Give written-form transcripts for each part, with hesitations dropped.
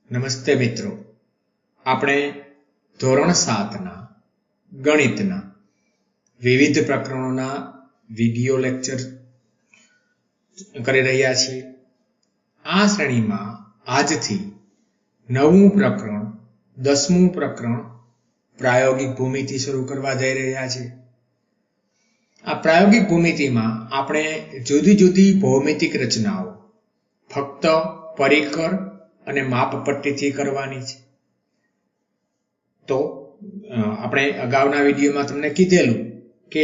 નમસ્તે મિત્રો, આપણે ધોરણ 7ના ગણિતના વિવિધ પ્રકરણોના વિડિયો લેક્ચર કરી રહ્યા છીએ. આ શ્રેણીમાં આજથી 9મું પ્રકરણ 10મું પ્રકરણ પ્રાયોગિક ભૂમિતિ શરૂ કરવા જઈ રહ્યા છીએ. આ પ્રાયોગિક ભૂમિતિમાં આપણે જુદી જુદી ભૌમિતિક રચનાઓ ફક્ત પરિકર અને માપપટ્ટીથી કરવાની છે. તો આપણે અગાઉના વિડીયોમાં તમને કીધેલું કે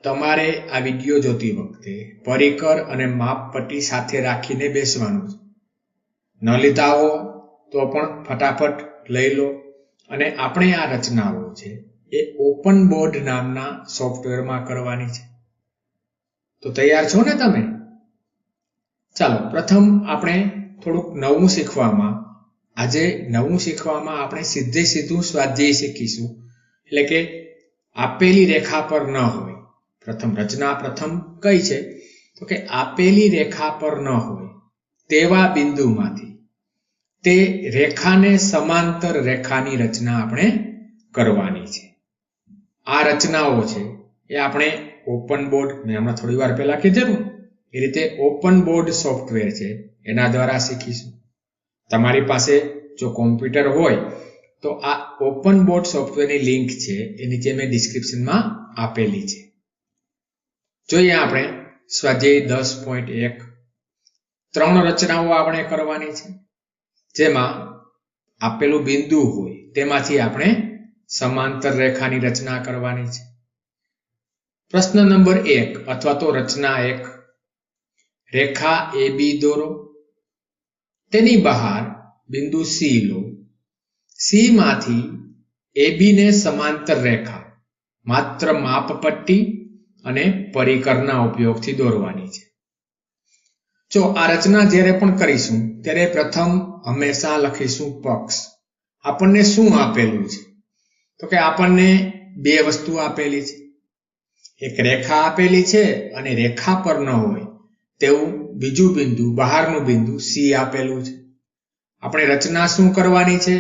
તમારે આ વિડીયો જોતી વખતે પરિકર અને માપપટ્ટી સાથે રાખીને બેસવાનું છે. ન લીધા હો તો પણ ફટાફટ લઈ લો. અને આપણે આ રચનાઓ છે એ ઓપન બોર્ડ નામના સોફ્ટવેરમાં કરવાની છે. તો તૈયાર છો ને તમે? ચાલો, પ્રથમ આપણે થોડુંક નવું શીખવામાં આપણે સીધું સ્વાધ્યાય શીખીશું. એટલે કે આપેલી રેખા પર ન હોય. રચના પ્રથમ કઈ છે? તો કે આપેલી રેખા પર ન હોય તેવા બિંદુમાંથી તે રેખાને સમાંતર રેખાની રચના આપણે કરવાની છે. આ રચનાઓ છે એ આપણે ઓપન બોર્ડ, મેં હમણાં થોડી વાર પહેલા કીધેલું એ રીતે ઓપન બોર્ડ સોફ્ટવેર છે એના દ્વારા શીખીશું. તમારી પાસે જો કોમ્પ્યુટર હોય તો આ ઓપન બોર્ડ સોફ્ટવેરની લિંક છે એ નીચે મેં ડિસ્ક્રિપ્શનમાં આપેલી છે. જોઈએ આપણે સ્વાધ્યાય 10.1 3 રચનાઓ આપણે કરવાની છે, જેમાં આપેલું બિંદુ હોય તેમાંથી આપણે સમાંતર રેખાની રચના કરવાની છે. પ્રશ્ન નંબર 1 અથવા તો રચના 1, રેખા AB દોરો. તેની બહાર બિંદુ C લો. C માંથી AB ને સમાંતર રેખા માત્ર માપપટ્ટી અને પરિકરના ઉપયોગથી દોરવાની છે. જો આ રચના જ્યારે પણ કરીશું ત્યારે પ્રથમ હંમેશા લખીશું પક્ષ. આપણને શું આપેલું છે? તો કે આપણને બે વસ્તુ આપેલી છે. એક રેખા આપેલી છે અને રેખા પર ન હોય તેવું બીજું બિંદુ, બહારનું બિંદુ C આપેલું છે. આપણે રચના શું કરવાની છે?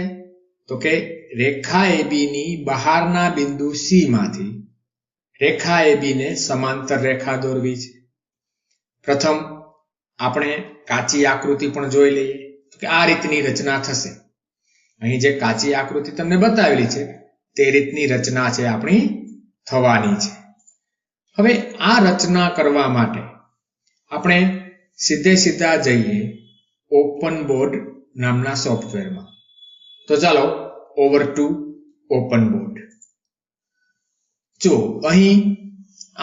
તો કે રેખા AB ની બહારના બિંદુ C માંથી રેખા AB ને સમાંતર રેખા દોરવી છે. પ્રથમ આપણે કાચી આકૃતિ પણ જોઈ લઈએ કે આ રીતની રચના થશે. અહીં જે કાચી આકૃતિ તમને બતાવેલી છે તે રીતની રચના છે આપણી થવાની છે. હવે આ રચના કરવા માટે આપણે સીધા જઈએ ઓપન બોર્ડ નામના સોફ્ટવેરમાં. તો ચાલો ઓવર ટુ ઓપન બોર્ડ. જો અહીં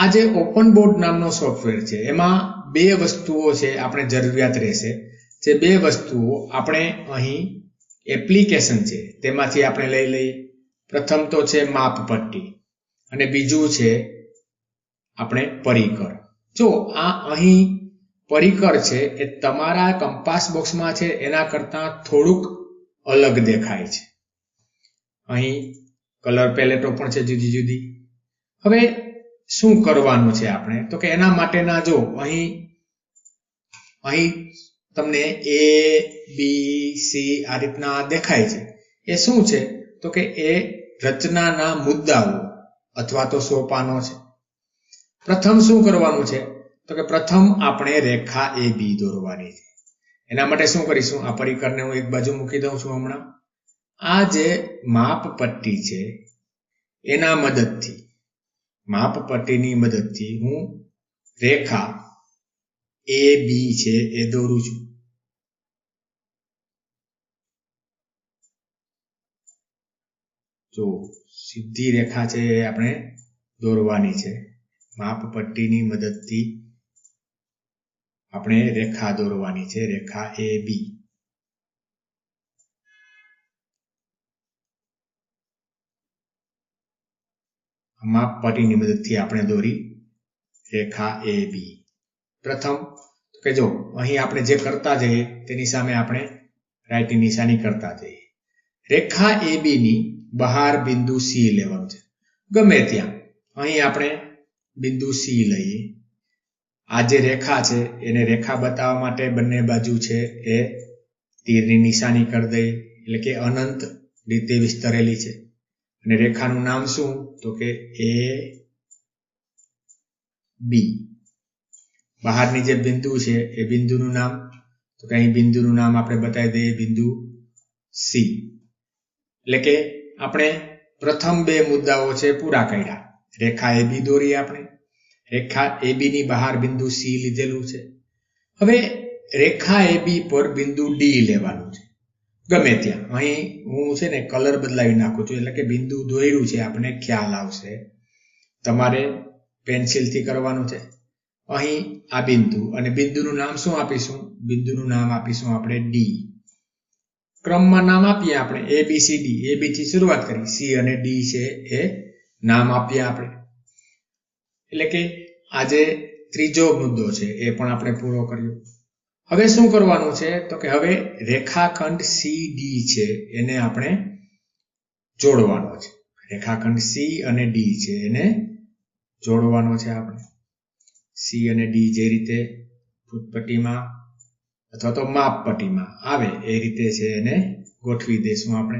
આ જે ઓપન બોર્ડ નામનો સોફ્ટવેર છે એમાં બે વસ્તુઓ છે આપણે જરૂરિયાત રહેશે. જે બે વસ્તુઓ આપણે અહીં એપ્લિકેશન છે તેમાંથી આપણે લઈ લઈએ. પ્રથમ તો છે માપપટ્ટી અને બીજું છે આપણે પરિકર. જો આ અહીં પરિકર છે એ તમારા કંપાસ બોક્સમાં છે એના કરતાં થોડુંક અલગ દેખાય છે. અહીં કલર પેલેટો પણ છે જુદી જુદી. હવે શું કરવાનું છે આપણે? તો કે એના માટેના જો અહીં તમને A, B, C આ રીતના દેખાય છે. એ શું છે? તો કે એ રચનાના મુદ્દાઓ અથવા તો સોપાનો છે. પ્રથમ શું કરવાનું છે? તો કે પ્રથમ આપણે રેખા AB દોરવાની છે. એના માટે શું કરીશું? આ પરિકરને હું એક બાજુ મૂકી દઉં છું. હમણાં આ જે માપપટ્ટી છે એના માપપટ્ટીની મદદથી હું રેખા AB છે એ દોરું છું. જો સીધી રેખા છે એ આપણે દોરવાની છે. માપપટ્ટીની મદદથી આપણે રેખા દોરવાની છે, રેખા AB. માપપટ્ટીની મદદથી આપણે દોરી રેખા AB. પ્રથમ કે જો અહીં આપણે જે કરતા જઈએ તેની સામે આપણે રાઈટની નિશાની કરતા જઈએ. રેખા AB ની બહાર બિંદુ C લેવાનું છે. ગમે ત્યાં અહીં આપણે બિંદુ C લઈએ. આ જે રેખા છે એને રેખા બતાવવા માટે બંને બાજુ છે એ તીરની નિશાની કરી દઈએ એટલે કે અનંત રીતે વિસ્તરેલી છે. અને રેખાનું નામ શું? તો કે એ બી. બહારની જે બિંદુ છે એ બિંદુનું નામ, તો કે અહીં બિંદુનું નામ આપણે બતાવી દઈએ બિંદુ સી. એટલે કે આપણે પ્રથમ બે મુદ્દાઓ છે પૂરા કર્યા. રેખા એ બી દોરી આપણે, રેખા એ બી ની બહાર બિંદુ સી લીધેલું છે. હવે રેખા એ બી પર બિંદુ ડી લેવાનું છે ગમે ત્યાં. અહીં હું છે ને કલર બદલાવી નાખું છું એટલે કે બિંદુ દોર્યું છે આપણે ખ્યાલ આવશે. તમારે પેન્સિલથી કરવાનું છે. અહીં આ બિંદુ અને બિંદુનું નામ શું આપીશું? બિંદુનું નામ આપીશું આપણે ડી. ક્રમમાં નામ આપીએ આપણે એ બી સી ડી. એ બી થી શરૂઆત કરી, સી અને ડી છે એ નામ આપીએ આપણે. એટલે કે આજે ત્રીજો મુદ્દો છે એ પણ આપણે પૂરો કર્યો. હવે શું કરવાનું છે? તો કે હવે રેખાખંડ સી ડી છે એને આપણે જોડવાનો છે. રેખાખંડ સી અને ડી છે એને જોડવાનો છે આપણે. સી અને ડી જે રીતે ફૂટપટ્ટીમાં અથવા તો માપપટ્ટીમાં આવે એ રીતે છે એને ગોઠવી દઈશું આપણે.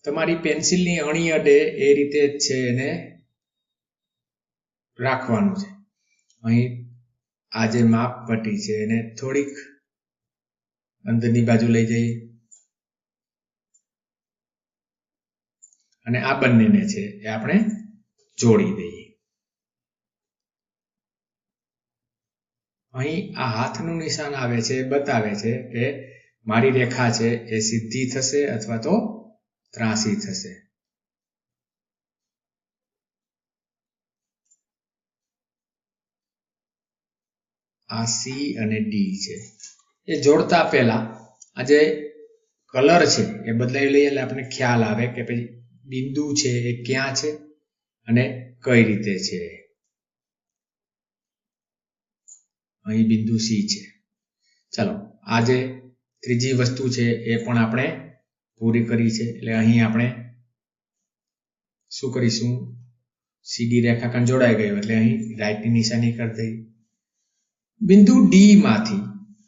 તમારી પેન્સિલની અણી અડે એ રીતે જ છે એને રાખવાનું છે. અહીં આ જે માપપટ્ટી છે એને થોડીક અંદરની બાજુ લઈ જઈએ અને આ બંનેને છે એ આપણે જોડી દઈએ. અહીં આ હાથનું નિશાન આવે છે બતાવે છે કે મારી રેખા છે એ સીધી થશે અથવા તો ત્રાંસી થશે. આ સી અને ડી છે એ જોડતા પહેલા આ જે કલર છે એ બદલાવી લઈએ એટલે આપણને ખ્યાલ આવે કે પછી બિંદુ છે એ ક્યાં છે અને કઈ રીતે છે. અહીં બિંદુ સી છે. ચાલો આ જે ત્રીજી વસ્તુ છે એ પણ આપણે પૂરી કરી છે. એટલે અહીં આપણે શું કરીશું? સીડી રેખાખંડ જોડાઈ ગયું એટલે અહીં રાઈટની નિશાની કરી દઈએ. બિંદુ ડી માંથી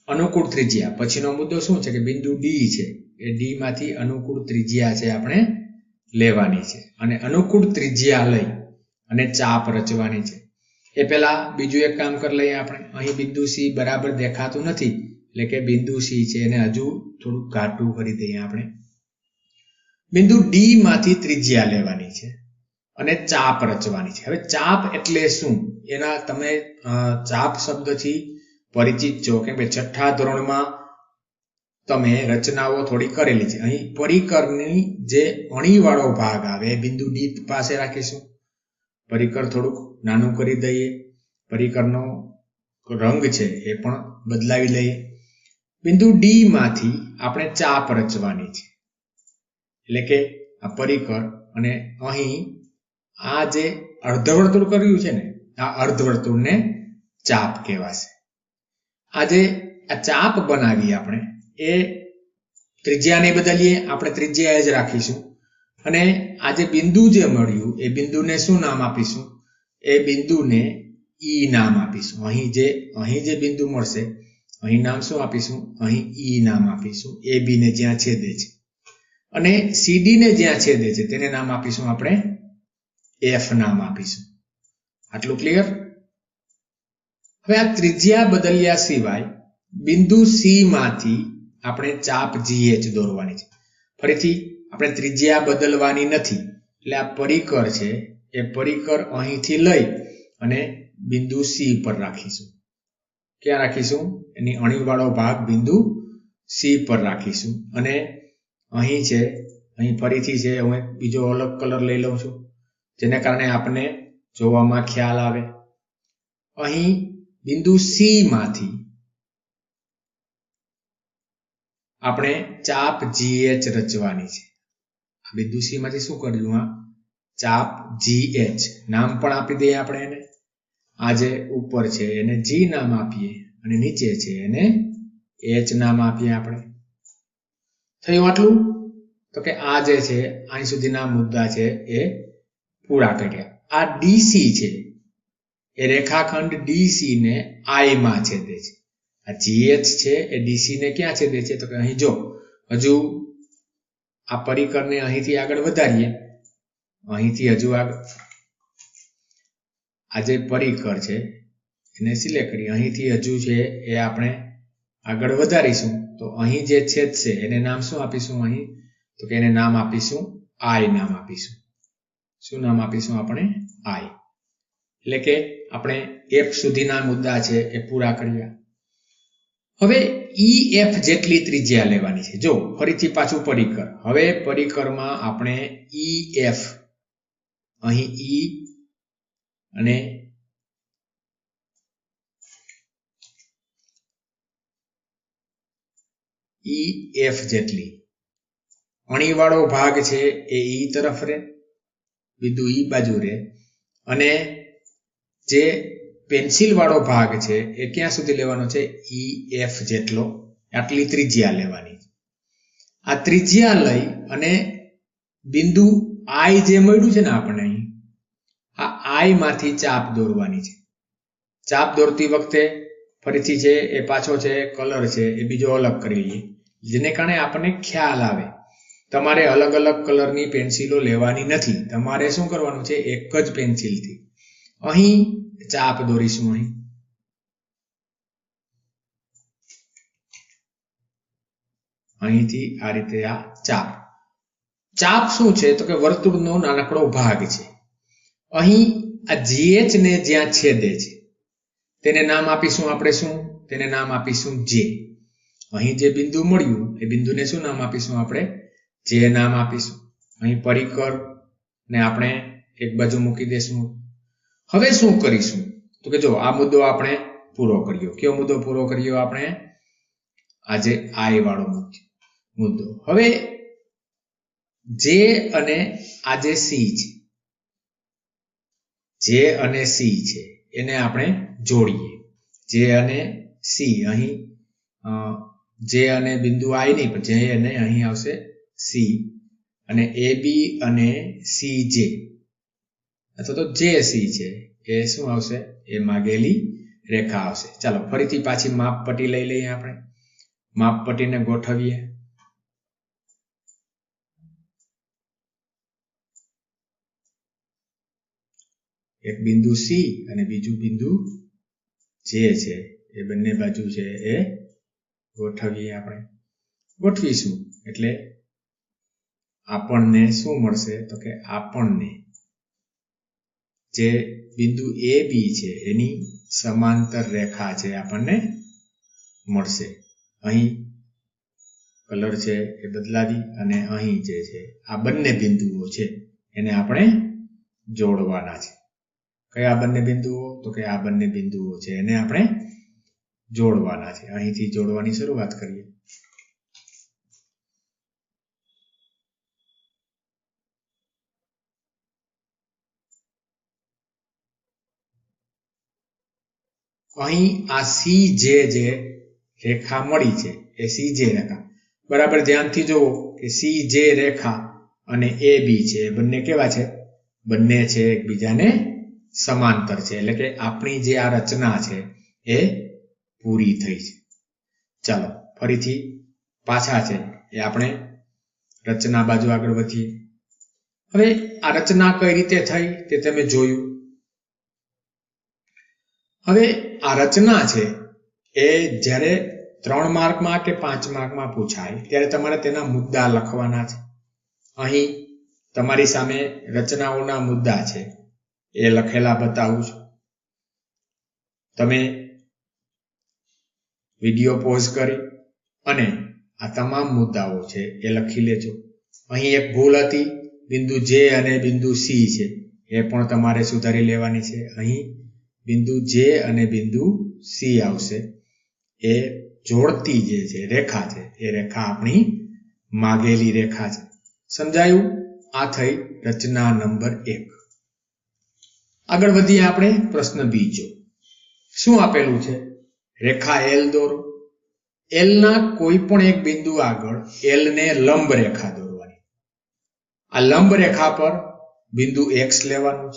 અનુકૂળ ત્રિજ્યા, પછીનો મુદ્દો શું છે કે બિંદુ ડી છે એ ડી માંથી અનુકૂળ ત્રિજ્યા છે આપણે લેવાની છે. અને અનુકૂળ ત્રિજ્યા લઈ અને ચાપ રચવાની છે. એ પહેલા બીજું એક કામ કરી લઈએ આપણે. અહીં બિંદુ સી બરાબર દેખાતું નથી એટલે કે બિંદુ સી છે એને હજુ થોડું ઘાટું કરી દઈએ આપણે. બિંદુ ડી માંથી ત્રિજ્યા લેવાની છે અને ચાપ રચવાની છે. હવે ચાપ એટલે શું? એના તમે ચાપ શબ્દથી પરિચિત છો કેમ કે છઠ્ઠા ધોરણમાં તમે રચનાઓ થોડી કરેલી છે. અહીં પરિકરની જે અણીવાળો ભાગ આવે બિંદુ ડી પાસે રાખીશું. પરિકર થોડુંક નાનું કરી દઈએ. પરિકરનો રંગ છે એ પણ બદલાવી લઈએ. બિંદુ ડી માંથી આપણે ચાપ રચવાની છે. એટલે કે આ પરિકર અને અહીં આ જે અર્ધવર્તુળ કર્યું છે ને આ અર્ધવર્તુળને ચાપ કહેવાશે. આજે આ ચાપ બનાવી આપણે એ ત્રિજ્યા નહીં બદલીએ, આપણે ત્રિજ્યા જ રાખીશું. અને આ જે બિંદુ જે મળ્યું એ બિંદુને શું નામ આપીશું? એ બિંદુને ઈ નામ આપીશું. અહીં જે બિંદુ મળશે અહીં નામ શું આપીશું? અહીં ઈ નામ આપીશું. એ બી ને જ્યાં છેદે છે અને સીડી ને જ્યાં છેદે છે તેને નામ આપીશું આપણે એફ નામ આપીશું. આટલું ક્લિયર? હવે આ ત્રિજ્યા બદલ્યા સિવાય બિંદુ સી માંથી આપણે ચાપ GH દોરવાની છે. ફરીથી આપણે ત્રિજ્યા બદલવાની નથી એટલે આ પરિકર છે એ પરિકર અહીંથી લઈ અને બિંદુ સી પર રાખીશું. ક્યાં રાખીશું? એની અણીવાળો ભાગ બિંદુ સી પર રાખીશું. અને અહીં છે, અહીં ફરીથી છે હું એક બીજો અલગ કલર લઈ લઉં છું જેને કારણે આપણને જોવામાં ખ્યાલ આવે. અહીં બિંદુ સી માંથી આપણે ચાપ GH રચવાની છે. આ બિંદુ સી માંથી શું કર્યું? આ ચાપ GH નામ પણ આપી દઈએ આપણે એને. આ જે ઉપર છે એને G નામ આપીએ અને નીચે છે એને H નામ આપીએ આપણે. થયું આટલું? તો કે આ જે છે અહીં સુધીના મુદ્દા છે એ પૂરા કર્યા. આ DC છે એ રેખાખંડ DC ને I માં છેદે છે આ GH છે એ DC ને ક્યાં છેદે છે તો કે અહીં જો હજુ આ પરિકરને અહીંથી આગળ વધારીએ, અહીંથી હજુ આગળ આ જે પરિકર છે એને સિલેક્ટ કરીએ, અહીંથી હજુ છે એ આપણે આગળ વધારીશું તો અહીં જે છેદ છે એને નામ શું આપીશું અહીં તો કે એને નામ આપીશું I નામ આપીશું. શું નામ આપીશું આપણે I. એટલે કે આપણે F સુધીના મુદ્દા છે એ પૂરા કર્યા. હવે EF જેટલી ત્રિજ્યા લેવાની છે. જો ફરીથી પાછું પરિકર. હવે પરિકરમાં આપણે EF અહીં E અને EF જેટલી અણીવાળો ભાગ છે એ E તરફ રહે, બિંદુ E બાજુ રહે, અને જે પેન્સિલ વાળો ભાગ છે એ ક્યાં સુધી લેવાનો છે EF જેટલો, આટલી ત્રિજ્યા લેવાની. આ ત્રિજ્યા લઈ અને બિંદુ I જે મળ્યું છે ને આપણને અહીં, આ I માંથી ચાપ દોરવાની છે. ચાપ દોરતી વખતે ફરીથી છે એ પાછો છે કલર છે એ બીજો અલગ કરી લઈએ, જેને કારણે આપણને ખ્યાલ આવે. તમારે અલગ અલગ કલરની પેન્સિલો લેવાની નથી, તમારે શું કરવાનું છે એક જ પેન્સિલથી અહીં ચાપ દોરીશું. અહીં અહીંથી આ રીતે આ ચાપ. ચાપ શું છે તો કે વર્તુળનો નાનકડો ભાગ છે. અહીં આ GH ને જ્યાં છેદે છે તેને નામ આપીશું આપણે શું, તેને નામ આપીશું J. અહીં જે બિંદુ મળ્યું એ બિંદુને શું નામ આપીશું આપણે J નામ આપીશું. અહીં પરિકર ને આપણે એક બાજુ મૂકી દેશું. હવે શું કરીશું તો કે જો આ મુદ્દો આપણે પૂરો કર્યો. કયો મુદ્દો પૂરો કર્યો આપણે? આજે I વાળો મુદ્દો. હવે J અને આ જે C છે, J અને C છે એને આપણે જોડીએ. J અને C અહીં J અને બિંદુ I નહીં પણ J અને અહીં આવશે C, અને AB અને CJ અથવા તો JC છે એ શું આવશે એ માગેલી રેખા આવશે. ચાલો ફરીથી પાછી માપપટ્ટી લઈ લઈએ. આપણે માપપટ્ટીને ગોઠવીએ. એક બિંદુ C અને બીજું બિંદુ J છે એ બંને બાજુ છે એ ગોઠવીએ. આપણે ગોઠવીશું એટલે આપણને શું મળશે તો કે આપણને જે બિંદુ AB છે એની સમાંતર રેખા છે આપણને મળશે. અહીં કલર છે એ બદલાવી અને અહીં જે છે આ બંને બિંદુઓ છે એને આપણે જોડવાના છે. કયા બંને બિંદુઓ તો કે આ બંને બિંદુઓ છે એને આપણે જોડવાના છે. અહીંથી જોડવાની શરૂઆત કરીએ. અહીં આ CJ જે રેખા મળી છે એ CJ રેખા બરાબર ધ્યાનથી જુઓ કે CJ રેખા અને AB છે એ બંને કેવા છે? બંને છે એકબીજાને સમાંતર છે. એટલે કે આપણી જે આ રચના છે એ પૂરી થઈ છે. ચાલો ફરીથી પાછા છે એ આપણે રચના બાજુ આગળ વધીએ. હવે આ રચના કઈ રીતે થઈ તે તમે જોયું. હવે આ રચના છે એ જ્યારે 3 માર્કમાં કે 5 માર્કમાં પૂછાય ત્યારે તમારે તેના મુદ્દા લખવાના છે. અહીં તમારી સામે રચનાઓના મુદ્દા છે એ લખેલા બતાવું છું. તમે વિડીયો પોઝ કરી અને આ તમામ મુદ્દાઓ છે એ લખી લેજો. અહીં એક ભૂલ હતી, બિંદુ J અને બિંદુ C છે એ પણ તમારે સુધારી લેવાની છે. અહીં બિંદુ J અને બિંદુ C આવશે. એ જોડતી જે છે રેખા છે એ રેખા આપણી માગેલી રેખા છે. સમજાયું? આ થઈ રચના નંબર 1. આગળ વધીએ આપણે પ્રશ્ન બીજો. શું આપેલું છે? રેખા L દોરો. L ના કોઈ પણ એક બિંદુ આગળ L ને લંબ રેખા દોરવાની. આ લંબ રેખા પર બિંદુ X લેવાનું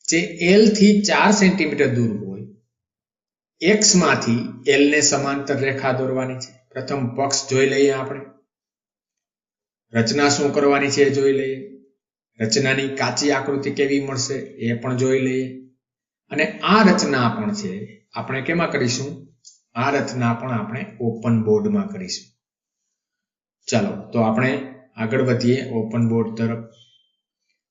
છે જે L થી 4 સેન્ટીમીટર દૂર હોય x માંથી l ને સમાંતર રેખા દોરવાની છે. પ્રથમ પક્ષ જોઈ લઈએ આપણે. રચના શું કરવાની છે એ જોઈ લઈએ. રચનાની કાચી આકૃતિ કેવી મળશે એ પણ જોઈ લઈએ. અને આ રચના પણ છે આપણે કેમાં કરીશું? આ રચના પણ આપણે ઓપન બોર્ડમાં કરીશું. ચાલો તો આપણે આગળ વધીએ ઓપન બોર્ડ તરફ.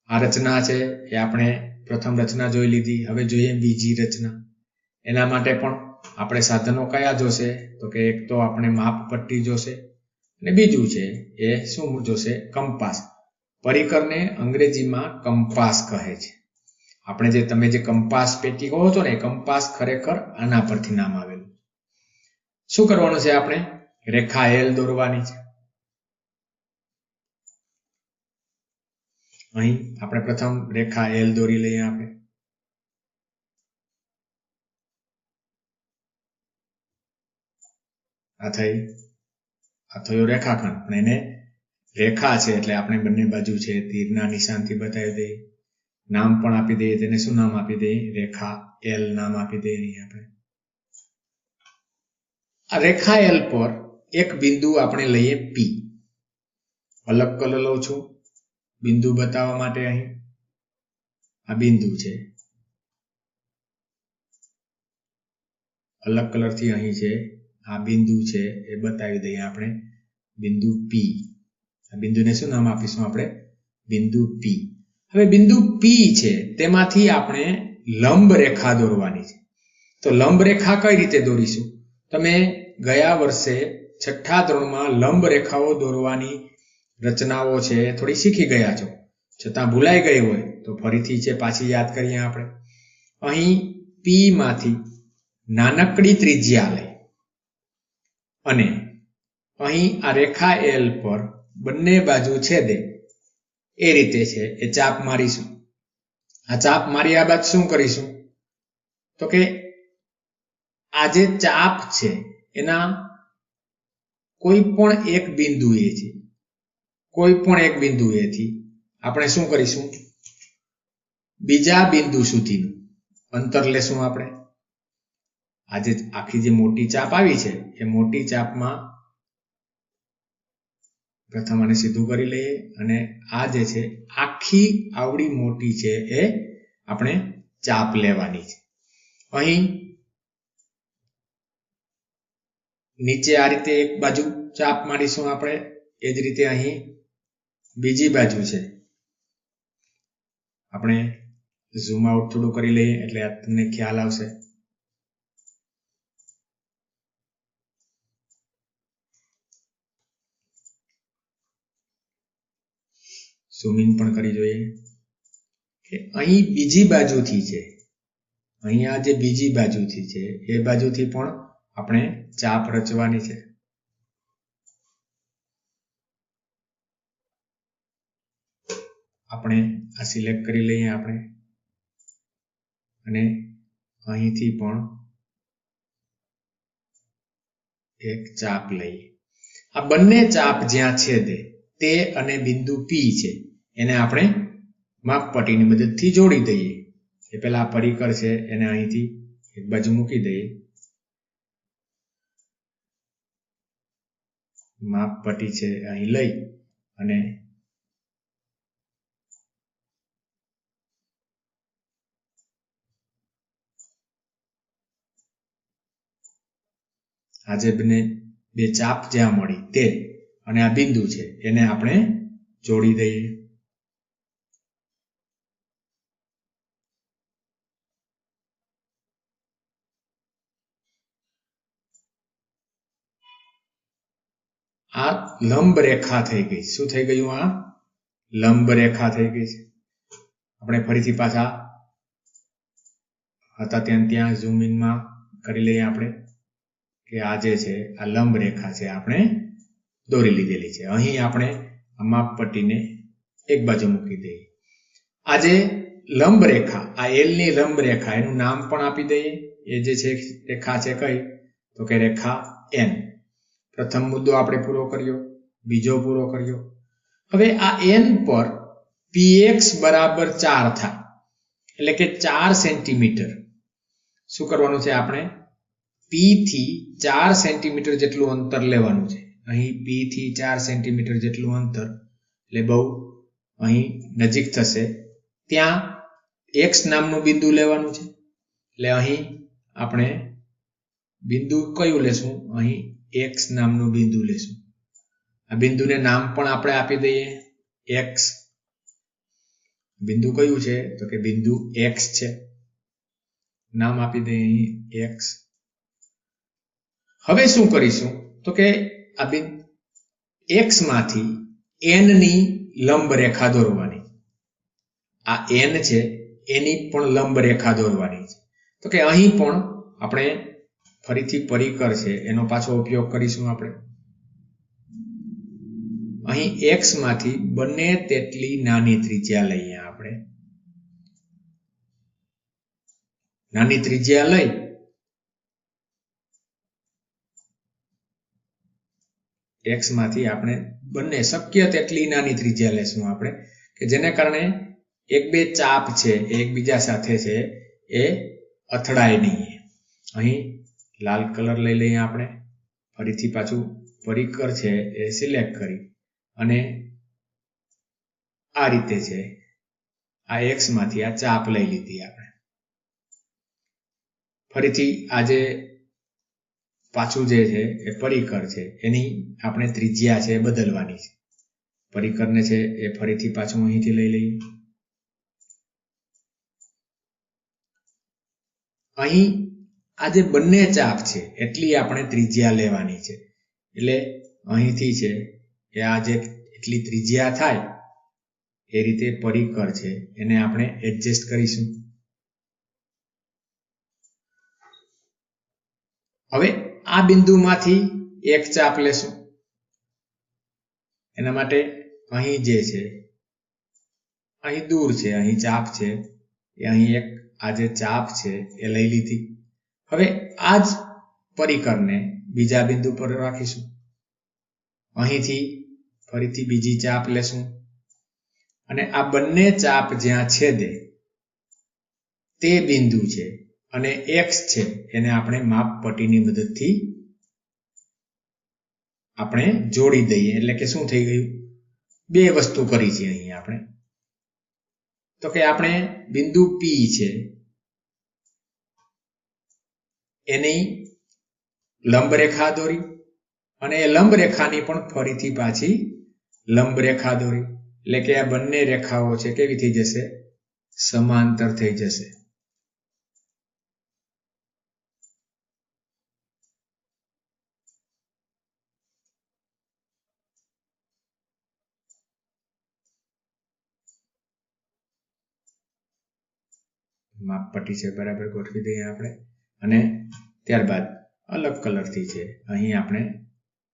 આ રચના છે એ આપણે પ્રથમ રચના જોઈ લીધી. હવે જોઈએ બીજી રચના. એના માટે પણ આપણે સાધનો કયા જોશે? તો કે એક તો આપણે માપપટ્ટી જોશે અને બીજું છે એ શું જોશે? કંપાસ. પરિકરને અંગ્રેજીમાં કંપાસ કહે છે. આપણે તમે જે કંપાસ પેટી કહો છો ને, કંપાસ ખરેખર આના પરથી નામ આવેલું. શું કરવાનું છે? આપણે રેખા એલ દોરવાની છે. અહીં આપણે પ્રથમ રેખા એલ દોરી લઈએ. આપણે આ થયો રેખાખંડ. પણ એને રેખા છે એટલે આપણે બંને બાજુ છે તીરના નિશાનથી બતાવી દઈએ. નામ પણ આપી દઈએ. તેને શું નામ આપી દઈએ? રેખા એલ નામ આપી દઈએ. અહીં આપણે આ રેખા એલ પર એક બિંદુ આપણે લઈએ પી. અલગ કલર લઉં છું બિંદુ બતાવવા માટે. અહીં આ બિંદુ છે, અલગ કલરથી અહીં છે આ બિંદુ છે એ બતાવી દઈએ આપણે. બિંદુ પી. આ બિંદુને શું નામ આપીશું આપણે? બિંદુ પી. હવે બિંદુ પી છે તેમાંથી આપણે લંબ રેખા દોરવાની છે. તો લંબ રેખા કઈ રીતે દોરીશું? તમે ગયા વર્ષે છઠ્ઠા ધોરણમાં લંબ રેખાઓ દોરવાની રચનાઓ છે થોડી શીખી ગયા છો. છતાં ભૂલાઈ ગઈ હોય તો ફરીથી છે પાછી યાદ કરીએ આપણે. અહીં પી માંથી નાનકડી ત્રિજ્યા લઈ અને અહીં આ રેખા એલ પર બંને બાજુ છેદે એ રીતે છે એ ચાપ મારીશું. આ ચાપ માર્યા બાદ શું કરીશું? તો કે આ જે ચાપ છે એના કોઈ પણ એક બિંદુએથી આપણે શું કરીશું? બીજા બિંદુ સુધીનું અંતર લેશું. આપણે આ જે આખી જે મોટી ચાપ આવી છે એ મોટી ચાપમાં પ્રથમ આને સીધું કરી લઈએ અને આ જે છે આખી આવડી મોટી છે એ આપણે ચાપ લેવાની છે. અહીં નીચે આ રીતે એક બાજુ ચાપ મારીશું આપણે. એ જ રીતે અહીં બીજી બાજુ છે. આપણે ઝૂમ આઉટ થોડું કરી લઈએ એટલે તમને ખ્યાલ આવશે. ઝૂમ ઇન પણ કરી જોઈએ કે અહીં બીજી બાજુથી છે. અહીંયા જે બીજી બાજુથી છે એ બાજુથી પણ આપણે ચાપ રચવાની છે. આપણે આ સિલેક્ટ કરી લઈએ આપણે અને અહીંથી પણ એક ચાપ લઈએ. આ બંને ચાપ જ્યાં છેદે તે અને બિંદુ પી છે એને આપણે માપપટ્ટીની મદદથી જોડી દઈએ. એ પહેલા આ પરિકર છે એને અહીંથી એક બાજુ મૂકી દઈએ. માપપટ્ટી છે અહીં લઈ અને આજે બે ચાપ જ્યાં મળી તે અને આ બિંદુ છે એને આપણે જોડી દઈએ. આ લંબ રેખા થઈ ગઈ. શું થઈ ગયું? આ લંબ રેખા થઈ ગઈ છે. આપણે ફરીથી પાછા હતા ત્યાં ઝૂમ ઇનમાં કરી લઈએ આપણે કે આ જે છે આ લંબ રેખા છે આપણે દોરી લીધેલી છે. અહીં આપણે આ માપપટ્ટીને એક બાજુ મૂકી દઈએ. આ જે લંબ રેખા, આ એલની લંબ રેખા, એનું નામ પણ આપી દઈએ. એ જે છે રેખા છે કઈ? તો કે રેખા એન. પ્રથમ મુદ્દો આપણે પૂરો કર્યો, બીજો પૂરો કર્યો. હવે આ એન પર px બરાબર 4 થાય એટલે કે 4 સેન્ટીમીટર શું કરવાનું છે? આપણે પી થી 4 સેન્ટીમીટર જેટલું અંતર લેવાનું છે. અહીં પી થી 4 સેન્ટીમીટર જેટલું અંતર એટલે બહુ અહીં નજીક થશે. ત્યાં એક્સ નામનું બિંદુ લેવાનું છે. એટલે અહીં આપણે બિંદુ કયું લેશું? અહીં એક્સ નામનું બિંદુ લેશું. આ બિંદુને નામ પણ આપણે આપી દઈએ એક્સ. બિંદુ કયું છે? તો કે બિંદુ એક્સ છે. નામ આપી દઈએ અહીં એક્સ. હવે શું કરીશું? તો કે આ એક્સ માંથી એન ની લંબ રેખા દોરવાની. આ એન છે એની પણ લંબ રેખા દોરવાની છે. તો કે અહીં પણ આપણે ફરીથી પરિકર છે એનો પાછો ઉપયોગ કરીશું. આપણે અહીં એક્સ માંથી બને તેટલી નાની ત્રિજ્યા લઈએ. આપણે નાની ત્રિજ્યા લઈ એક્સ માંથી આપણે બંને શક્ય તેટલી નાની ત્રિજ્યા લેશું આપણે, કે જેને કારણે એક બે ચાપ છે એકબીજા સાથે છે એ અથડાય નહીં. અહીં લાલ કલર લઈ લઈએ આપણે. ફરીથી પાછું પરિકર છે એ સિલેક્ટ કરી અને આ રીતે છે આ એક્સ માંથી આ ચાપ લઈ લીધી આપણે. ફરીથી આ જે પાછું જે છે એ પરિકર છે એની આપણે ત્રિજ્યા છે બદલવાની છે. પરિકરને છે એ ફરીથી પાછું અહીંથી લઈ લઈએ. અહીં આ જે બંને ચાપ છે એટલી આપણે ત્રિજ્યા લેવાની છે. એટલે અહીંથી છે એ આ જે એટલી ત્રિજ્યા થાય એ રીતે પરિકર છે એને આપણે એડજસ્ટ કરીશું. હવે આ બિંદુમાંથી એક ચાપ લેશું. એના માટે અહીં જે છે અહીં દૂર છે, અહીં ચાપ છે એ અહીં એક આ જે ચાપ છે એ લઈ લીધી. હવે આ જ પરિકરને બીજા બિંદુ પર રાખીશું. અહીંથી ફરીથી બીજી ચાપ લેશું અને આ બંને ચાપ જ્યાં છેદે તે બિંદુ છે અને એક્સ છે એને આપણે માપપટ્ટીની મદદથી આપણે જોડી દઈએ. એટલે કે શું થઈ ગયું? બે વસ્તુ કરી છે અહીં આપણે. તો કે આપણે બિંદુ પી છે એની લંબ રેખા દોરી અને એ લંબ રેખાની પણ ફરીથી પાછી લંબ રેખા દોરી. એટલે કે આ બંને રેખાઓ છે કેવી થઈ જશે? સમાંતર થઈ જશે. માપપટ્ટી છે બરાબર ગોઠવી દઈએ આપણે અને ત્યારબાદ અલગ કલરથી છે અહીં આપણે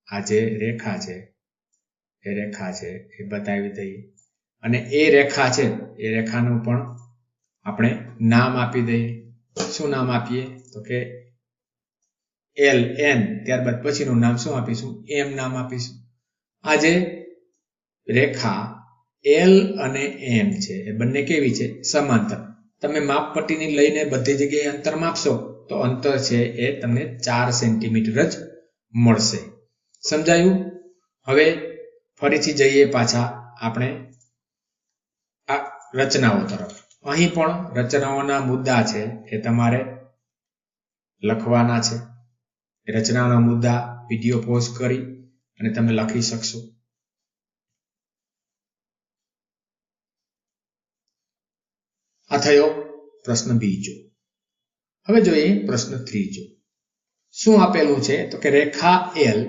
આ જે રેખા છે એ બતાવી દઈએ અને એ રેખા છે એ રેખાનું પણ આપણે નામ આપી દઈએ. શું નામ આપીએ? તો કે એલ એન. ત્યારબાદ પછીનું નામ શું આપીશું? એમ નામ આપીશું. આ જે રેખા એલ અને એમ છે એ બંને કેવી છે? સમાંતર. તમે માપપટ્ટીની લઈને બધી જગ્યાએ અંતર માપશો તો અંતર છે એ તમને 4 સેન્ટીમીટર જ મળશે. સમજાયું? હવે ફરીથી જઈએ પાછા આપણે આ રચનાઓ તરફ. અહીં પણ રચનાઓના મુદ્દા છે એ તમારે લખવાના છે. રચનાઓના મુદ્દા વિડીયો પોઝ કરી અને તમે લખી શકશો. આ થયો પ્રશ્ન બીજો. હવે જોઈએ પ્રશ્ન ત્રીજો. શું આપેલું છે? તો કે રેખા એલ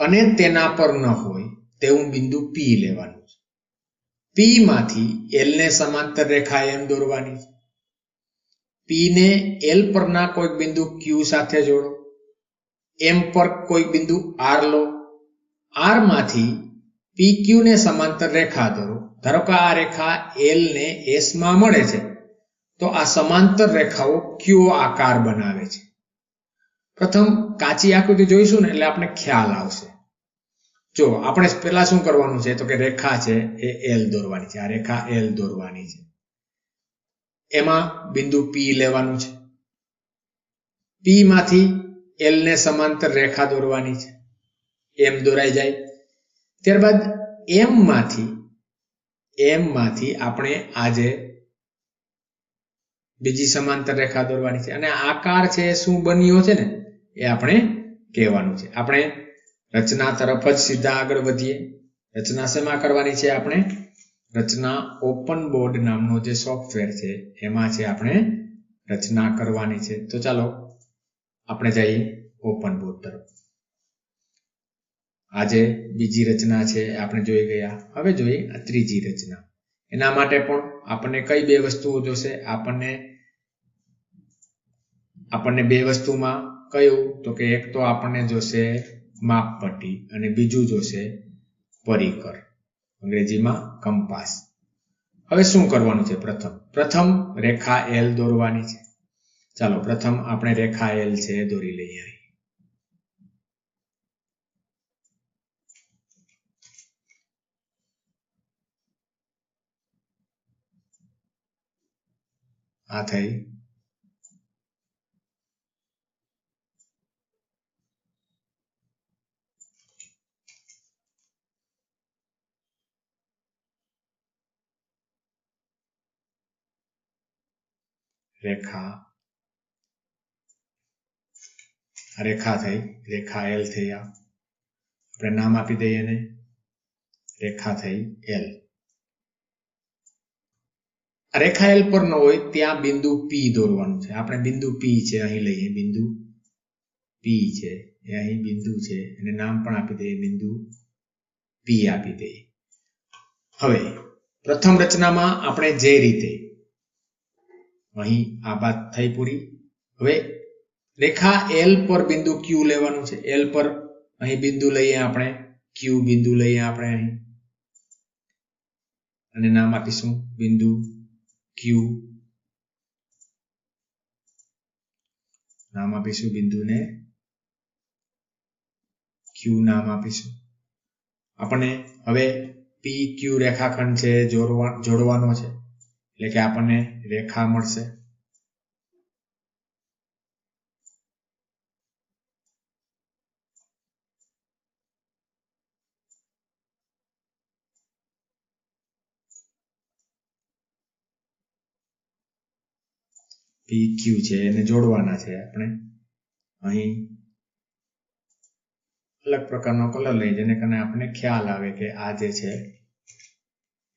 અને તેના પર ન હોય તેવું બિંદુ પી લેવાનું છે. પી માંથી એલ ને સમાંતર રેખા એમ દોરવાની છે. પી ને એલ પરના કોઈક બિંદુ ક્યુ સાથે જોડો. એમ પર કોઈક બિંદુ આર લો. આર માંથી પી ક્યુ ને સમાંતર રેખા દોરો. ધારો કે આ રેખા એલ ને એસ માં મળે છે તો આ સમાંતર રેખાઓ ક્યુ આકાર બનાવે છે. પ્રથમ કાચી આકૃતિ જોઈશું ને એટલે આપણે ખ્યાલ આવશે. જો આપણે પહેલા શું કરવાનું છે? તો કે રેખા છે એ એલ દોરવાની છે. આ રેખા એલ દોરવાની છે. એમાં બિંદુ પી લેવાનું છે. પી માંથી એલ ને સમાંતર રેખા દોરવાની છે, એમ દોરાઈ જાય. ત્યારબાદ એમ માંથી આપણે આજે બીજી સમાંતર રેખા દોરવાની છે અને આકાર છે શું બન્યો છે ને એ આપણે કહેવાનું છે. આપણે રચના તરફ જ સીધા આગળ વધીએ. રચના શેમાં કરવાની છે? આપણે રચના ઓપન બોર્ડ નામનો જે સોફ્ટવેર છે એમાં છે આપણે રચના કરવાની છે. તો ચાલો આપણે જઈએ ઓપન બોર્ડ તરફ. આજે બીજી રચના છે આપણે જોઈ ગયા. હવે જોઈએ આ ત્રીજી રચના. એના માટે પણ આપણને કઈ બે વસ્તુઓ જોશે? આપણને બે વસ્તુમાં કયું? તો કે એક તો આપણને જોશે માપપટ્ટી અને બીજું જોશે પરિકર, અંગ્રેજીમાં કંપાસ. હવે શું કરવાનું છે? પ્રથમ રેખા એલ દોરવાની છે. ચાલો પ્રથમ આપણે રેખા એલ છે દોરી લઈએ. આ થઈ. રેખા થઈ, રેખા એલ થઈ. આપણે નામ આપી દઈએ ને રેખા થઈ એલ. રેખા એલ પર ન હોય ત્યાં બિંદુ પી દોરવાનું છે. આપણે બિંદુ પી છે અહીં લઈએ. બિંદુ પી છે એ અહીં બિંદુ છે અને નામ પણ આપી દઈએ બિંદુ પી આપી દઈએ. હવે પ્રથમ રચનામાં આપણે જે રીતે અહીં આ વાત થઈ પૂરી. હવે રેખા એલ પર બિંદુ ક્યુ લેવાનું છે. એલ પર અહીં બિંદુ લઈએ આપણે, ક્યુ બિંદુ લઈએ આપણે અહીં અને નામ આપીશું બિંદુ ક્યુ. નામ આપીશું બિંદુને ક્યુ નામ આપીશું. આપણને હવે પી ક્યુ રેખાખંડ છે જોડવાનો છે એટલે કે આપણને રેખા મળશે. પી ક્યુ છે એને જોડવાના છે આપણે. અહીં અલગ પ્રકારનો કલર લઈ જેને કારણે આપણને ખ્યાલ આવે કે આ જે છે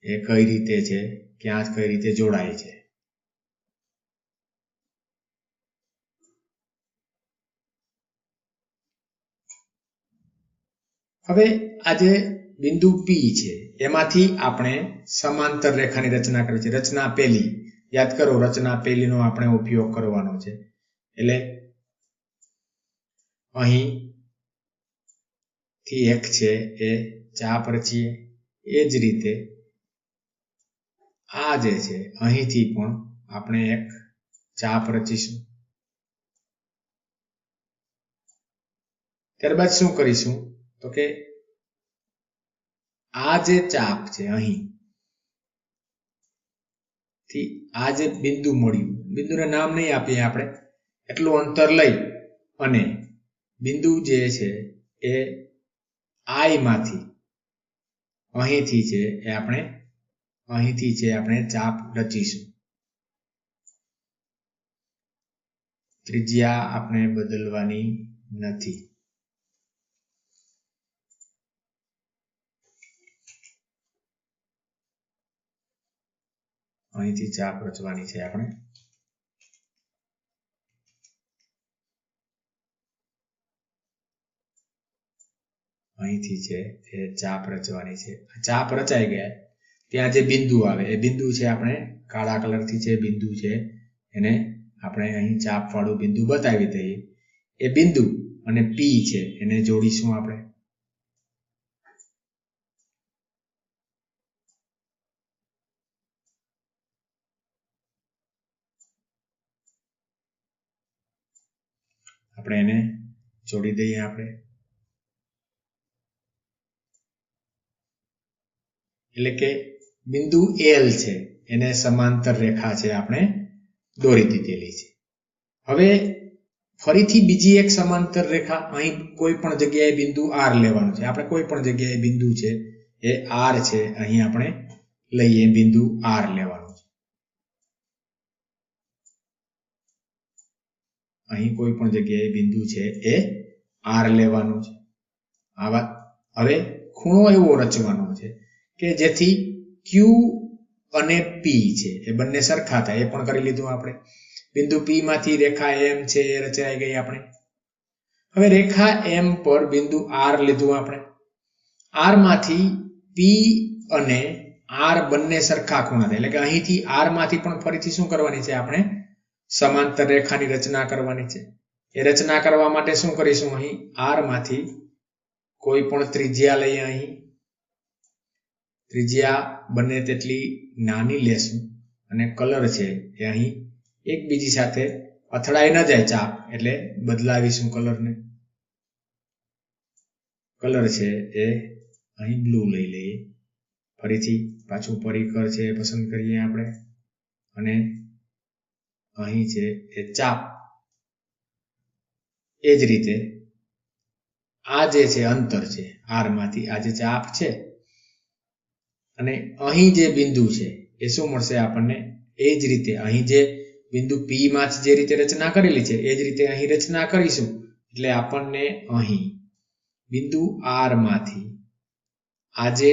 એ કઈ રીતે છે, ક્યાં કઈ રીતે જોડાય છે. હવે આ જે બિંદુ પી છે એમાંથી આપણે સમાંતર રેખાની રચના કરવી છે. રચના પહેલી યાદ કરો, રચના પહેલીનો આપણે ઉપયોગ કરવાનો છે. એટલે અહીં થી એક છે એ ચાપ રચીએ. એ જ રીતે આ જે છે અહીંથી પણ આપણે એક ચાપ રચીશું. ત્યારબાદ શું કરીશું? તો કે આ જે ચાપ છે અહીં થી આ જે બિંદુ મળ્યું, બિંદુને નામ નહીં આપીએ આપણે, એટલું અંતર લઈ અને બિંદુ જે છે એ આઈ માંથી અહીંથી છે એ આપણે ચાપ રચીશું. ત્રિજ્યા આપણે બદલવાની નથી. અહીંથી ચાપ રચવાની છે આપણે. અહીંથી છે એ ચાપ રચવાની છે. ચાપ રચાઈ ગયા ત્યાં જે બિંદુ આવે એ બિંદુ છે આપણે કાળા કલરથી જે બિંદુ છે એને આપણે અહીં ચાપ વાળું બિંદુ બતાવી દઈએ. એ બિંદુ અને પી છે એને જોડીશું આપણે. એને જોડી દઈએ આપણે. એટલે કે બિંદુ એલ છે એને સમાંતર રેખા છે આપણે દોરી દીધેલી છે. હવે ફરીથી બીજી એક સમાંતર રેખા અહીં કોઈ પણ જગ્યાએ બિંદુ R લેવાનું છે. આપણે કોઈ પણ જગ્યાએ બિંદુ છે એ R છે, અહીં આપણે લઈએ બિંદુ R લેવાનું છે. અહીં કોઈ પણ જગ્યાએ બિંદુ છે એ R લેવાનું છે. આવા હવે ખૂણો એવો રચવાનો છે કે જેથી Q અને P છે એ બંને સરખા થાય. એ પણ કરી લીધું આપણે. બિંદુ P માંથી રેખા M છે એ રચાઈ ગઈ આપણે. હવે રેખા M પર બિંદુ R લીધું આપણે. R માંથી P અને R બંને સરખા ખૂણા થાય. એટલે કે અહીંથી R માંથી પણ ફરીથી શું કરવાની છે? આપણે સમાંતર રેખાની રચના કરવાની છે. એ રચના કરવા માટે શું કરીશું? અહીં R માંથી કોઈ પણ ત્રિજ્યા લઈએ. અહીં ત્રિજ્યા બને તેટલી નાની લેશું અને કલર છે એ અહીં એકબીજી સાથે અથડાઈ ન જાય ચાપ, એટલે બદલાવીશું કલરને. કલર છે એ અહીં બ્લુ લઈ લઈએ. ફરીથી પાછું પરિકર છે એ પસંદ કરીએ આપણે અને અહીં છે એ ચાપ. એ જ રીતે આ જે છે અંતર છે R માંથી, આ જે ચાપ છે અને અહીં જે બિંદુ છે એ શું મળશે આપણને? એ જ રીતે અહીં જે બિંદુ P માંથી જે રીતે રચના કરેલી છે એ જ રીતે અહીં રચના કરીશું. એટલે આપણને અહીં બિંદુ R માંથી આ જે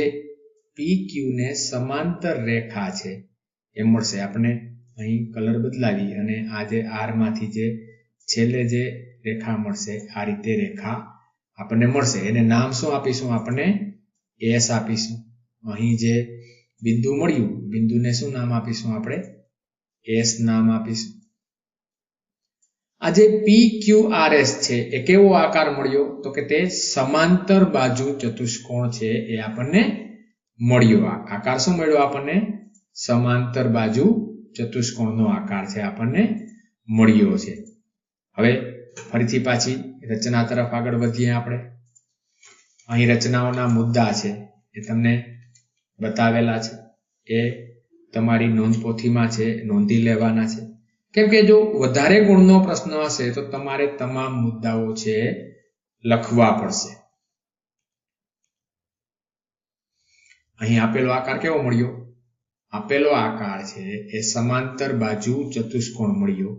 PQ ને સમાંતર રેખા છે એ મળશે. આપણે અહીં કલર બદલાવી અને આ જે R માંથી જે છેલ્લે જે રેખા મળશે આ રીતે રેખા આપણને મળશે. એને નામ શું આપીશું? આપણને S આપીશું. અહીં જે બિંદુ મળ્યું, બિંદુને શું નામ આપીશું? આપણે S નામ આપીશું. આ જે PQRS છે એ કેવો આકાર મળ્યો? તો કે તે સમાંતર બાજુ ચતુષ્કોણ છે એ આપણને મળ્યો. આકાર શું મળ્યો આપણને? સમાંતર બાજુ ચતુષ્કોણનો આકાર છે આપણને મળ્યો છે. હવે ફરીથી પાછી રચના તરફ આગળ વધીએ આપણે. અહીં રચનાઓના મુદ્દા છે એ તમને બતાવેલા છે. એ તમારી નોંધપોથીમાં છે, નોંધી લેવાના છે. કેમ કે જો વધારે ગુણનો પ્રશ્ન હશે તો તમારે તમામ મુદ્દાઓ છે લખવા પડશે. અહીં આપેલો આકાર કેવો મળ્યો? આપેલો આકાર છે એ સમાંતર બાજુ ચતુષ્કોણ મળ્યો.